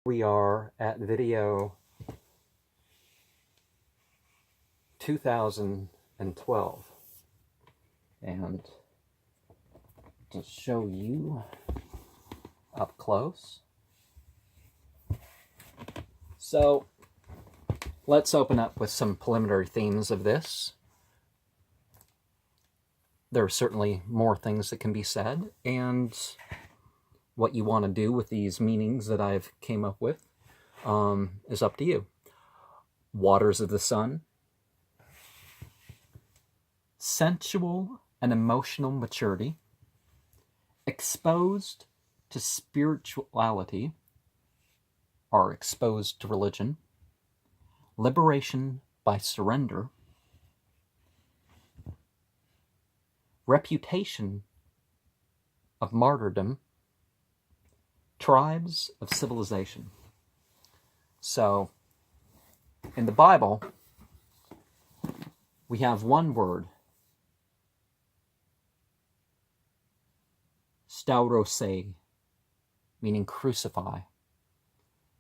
We are at video 2012, and to show you up close. So let's open up with some preliminary themes of this. There are certainly more things that can be said, and what you want to do with these meanings that I've came up with is up to you. Waters of the sun, sensual and emotional maturity, exposed to spirituality, or exposed to religion, liberation by surrender, reputation of martyrdom, tribes of civilization. So, in the Bible, we have one word, staurose, meaning crucify,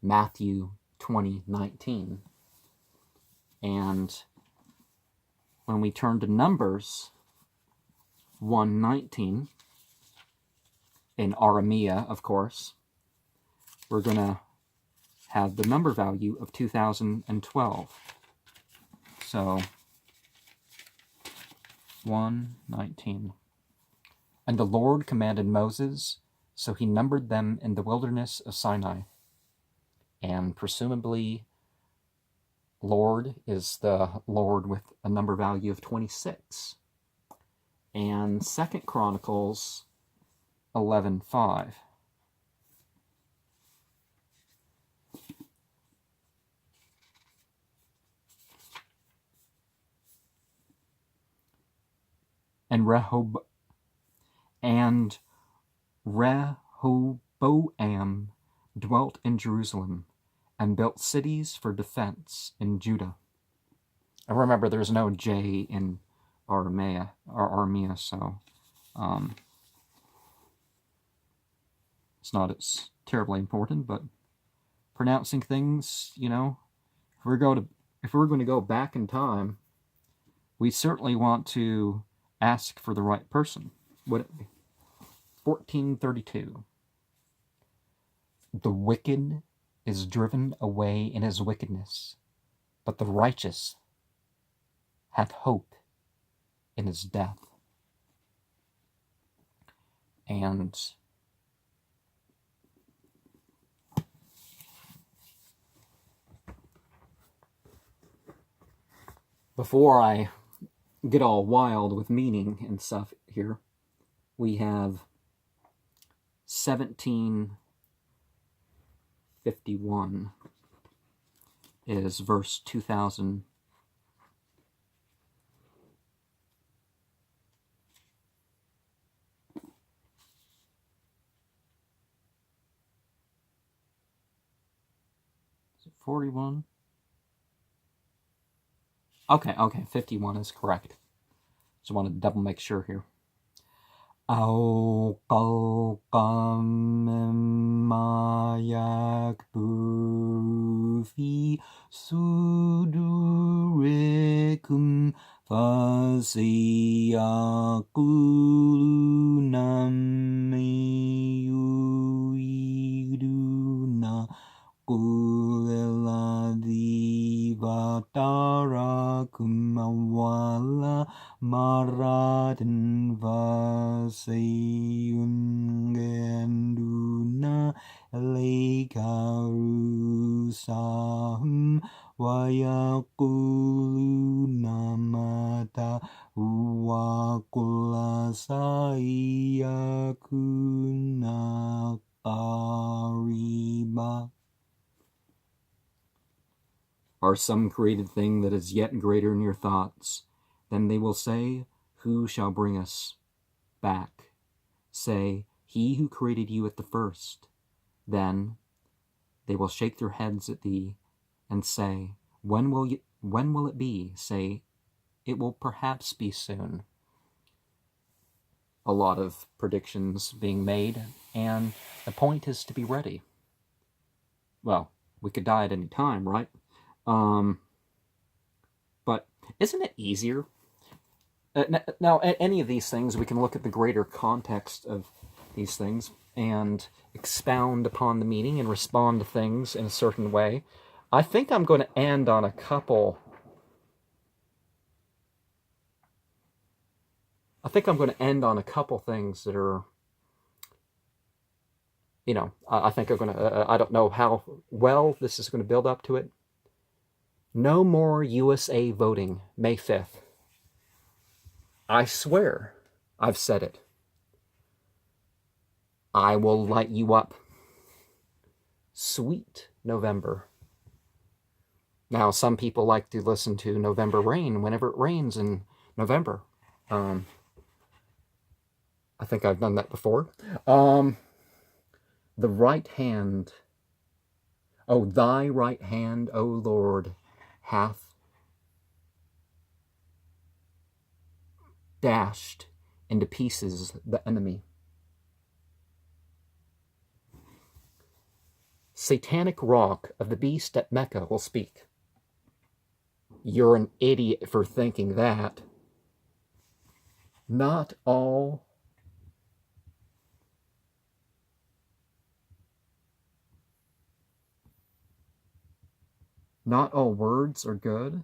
Matthew 20:19. And when we turn to Numbers 1:19, in Aramea, of course, we're going to have the number value of 2012. So, 1:19. And the Lord commanded Moses, so he numbered them in the wilderness of Sinai. And presumably, Lord is the Lord with a number value of 26. And 2 Chronicles 11:5. And Rehoboam dwelt in Jerusalem and built cities for defense in Judah. And remember, there's no J in Aramea, so it's not as terribly important, but pronouncing things, if we're going to go back in time, we certainly want to ask for the right person, wouldn't we? 14:32. The wicked is driven away in his wickedness, but the righteous hath hope in his death. And before I get all wild with meaning and stuff here, we have 1751 is verse 2000. Is it 41? Okay, 51 is correct. Just want to double make sure here. Au qalqam fi sudurikum fasiyaquluna yuriduna qulilladhi vatarakum awala maratin vasayungenduna lekarusahum wayakuluna mata uwakulasayakuna qariba. Are some created thing that is yet greater in your thoughts? Then they will say, who shall bring us back? Say, he who created you at the first. Then they will shake their heads at thee and say, when will it be? Say, it will perhaps be soon. A lot of predictions being made, and the point is to be ready. Well, we could die at any time, right? Um, but isn't it easier? Now, any of these things, we can look at the greater context of these things and expound upon the meaning and respond to things in a certain way. I think I'm going to end on a couple. I think I'm going to end on a couple things that are, I think I'm going to, I don't know how well this is going to build up to it. No more USA voting, May 5th. I swear I've said it. I will light you up. Sweet November. Now, some people like to listen to November Rain whenever it rains in November. I think I've done that before. The right hand. Oh, thy right hand, O Lord, hath dashed into pieces the enemy. Satanic rock of the beast at Mecca will speak. You're an idiot for thinking that. Not all words are good.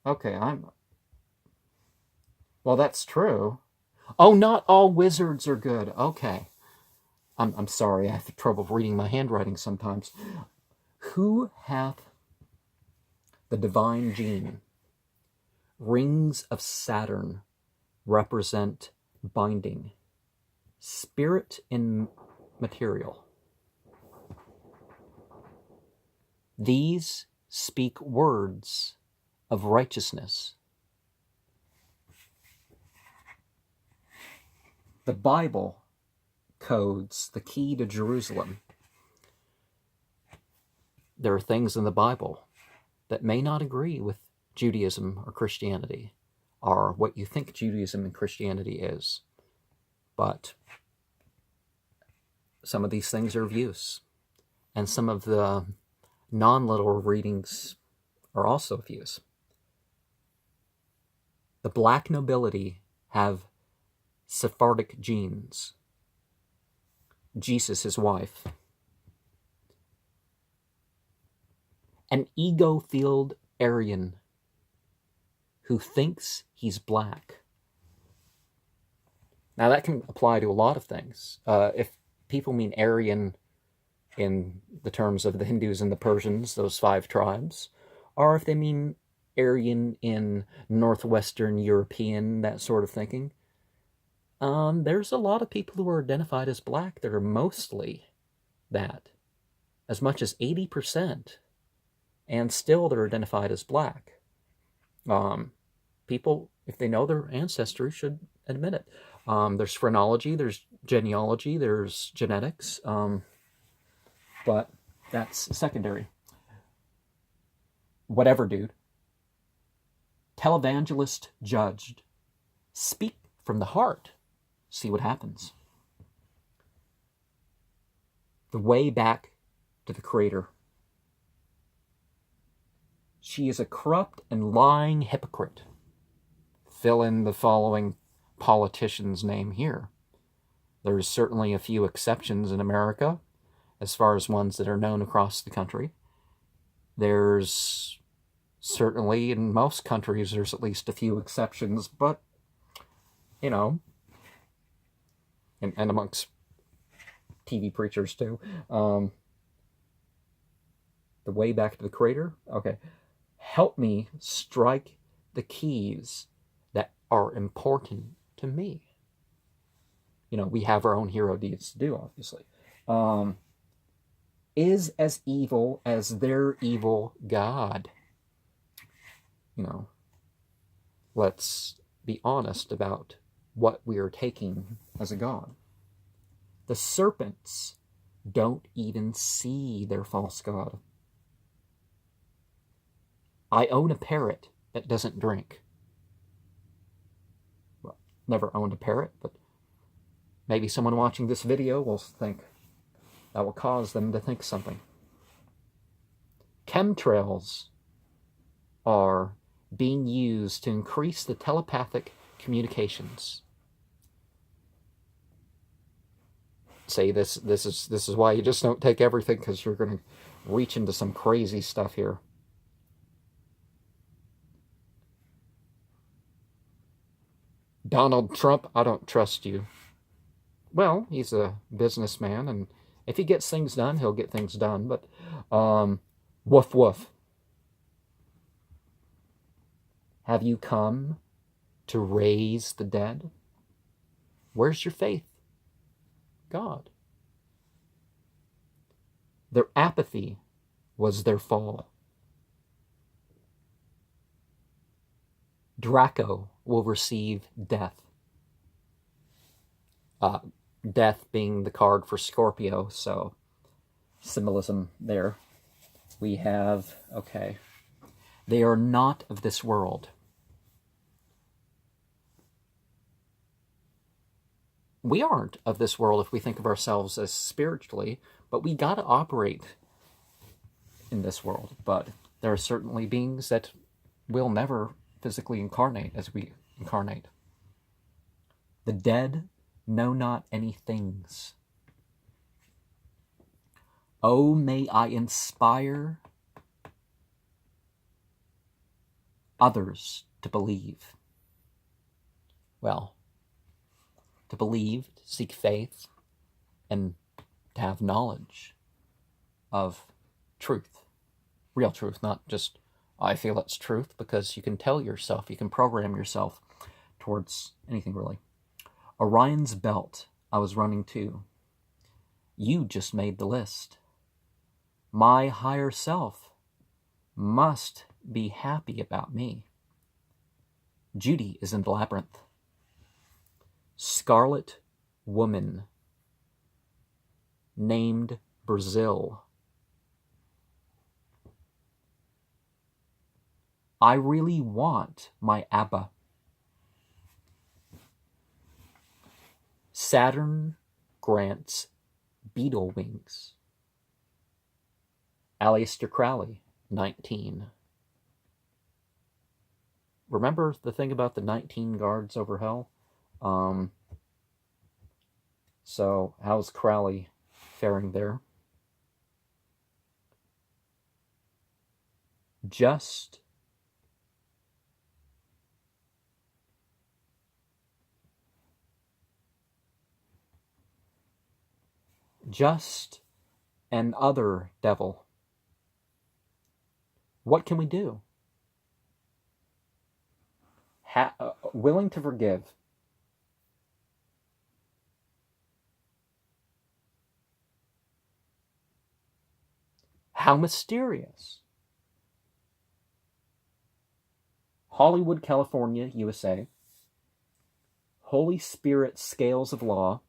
Okay, well, that's true. Oh, not all wizards are good. Okay. I'm sorry, I have trouble reading my handwriting sometimes. Who hath the divine gene? Rings of Saturn represent binding. Spirit in material. These speak words of righteousness. The Bible codes the key to Jerusalem. There are things in the Bible that may not agree with Judaism or Christianity, or what you think Judaism and Christianity is. But some of these things are of use. And some of the non-literal readings are also of use. The black nobility have Sephardic genes. Jesus, his wife. An ego-filled Aryan who thinks he's black. Now that can apply to a lot of things. If people mean Aryan in the terms of the Hindus and the Persians, those 5 tribes, or if they mean Aryan in Northwestern European, that sort of thinking, there's a lot of people who are identified as black that are mostly that. As much as 80%. And still they're identified as black. People, if they know their ancestry, should admit it. There's phrenology, there's genealogy, there's genetics, but that's secondary. Whatever, dude. Televangelist judged. Speak from the heart. See what happens. The way back to the Creator. She is a corrupt and lying hypocrite. Fill in the following politician's name here. There's certainly a few exceptions in America, as far as ones that are known across the country. There's certainly, in most countries, there's at least a few exceptions, but, and amongst TV preachers too. The way back to the Creator? Okay. Help me strike the keys that are important to me. We have our own hero deeds to do, obviously. Is as evil as their evil God. Let's be honest about what we are taking as a god. The serpents don't even see their false god. I own a parrot that doesn't drink. never owned a parrot, but maybe someone watching this video will think that will cause them to think something. Chemtrails are being used to increase the telepathic communications. Say this is why you just don't take everything, because you're going to reach into some crazy stuff here. Donald Trump, I don't trust you. Well, he's a businessman, and if he gets things done, he'll get things done, but woof woof. Have you come to raise the dead? Where's your faith? God. Their apathy was their fall. Draco will receive death. Death being the card for Scorpio, so symbolism there. We have, okay, they are not of this world. We aren't of this world if we think of ourselves as spiritually, but we got to operate in this world. But there are certainly beings that will never physically incarnate as we incarnate. The dead know not any things. Oh, may I inspire others to believe. Well, to believe, to seek faith, and to have knowledge of truth. Real truth, not just, I feel it's truth, because you can tell yourself, you can program yourself towards anything really. Orion's belt, I was running too. You just made the list. My higher self must be happy about me. Judy is in the labyrinth. Scarlet woman named Brazil. I really want my ABBA. Saturn grants beetle wings. Aleister Crowley, 19. Remember the thing about the 19 guards over hell? So how's Crowley faring there? Just an other devil. What can we do? Willing to forgive. How mysterious. Hollywood, California, USA. Holy Spirit Scales of Law.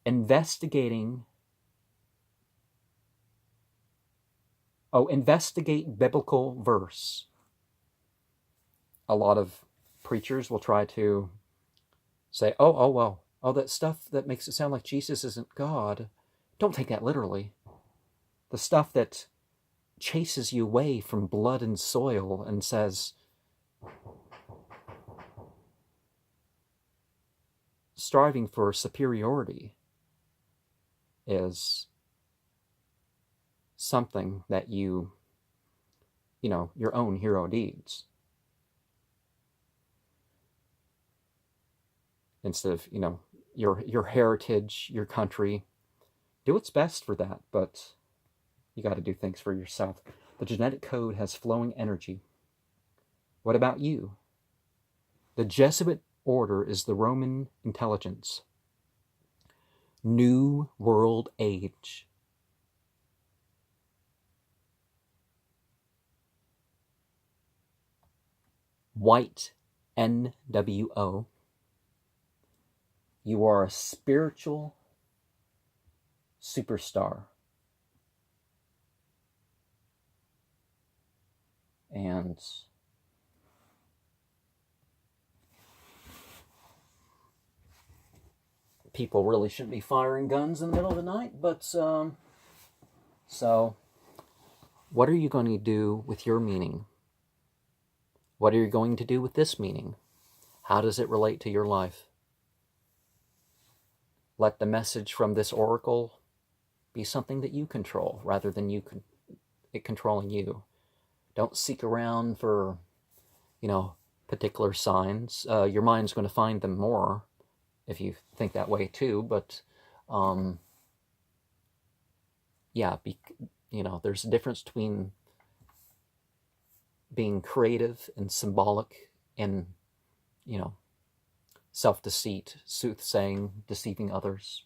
Investigate biblical verse. A lot of preachers will try to say, well, that stuff that makes it sound like Jesus isn't God. Don't take that literally. The stuff that chases you away from blood and soil and says, striving for superiority is something that your own hero deeds. Instead of, your heritage, your country. Do what's best for that, but you got to do things for yourself. The genetic code has flowing energy. What about you? The Jesuit order is the Roman intelligence. New World Age. White NWO. You are a spiritual superstar. And people really shouldn't be firing guns in the middle of the night, but so what are you going to do with your meaning? What are you going to do with this meaning? How does it relate to your life? Let the message from this oracle be something that you control rather than it controlling you. Don't seek around for, particular signs. Your mind's going to find them more if you think that way too, but there's a difference between being creative and symbolic and, self-deceit, soothsaying, deceiving others.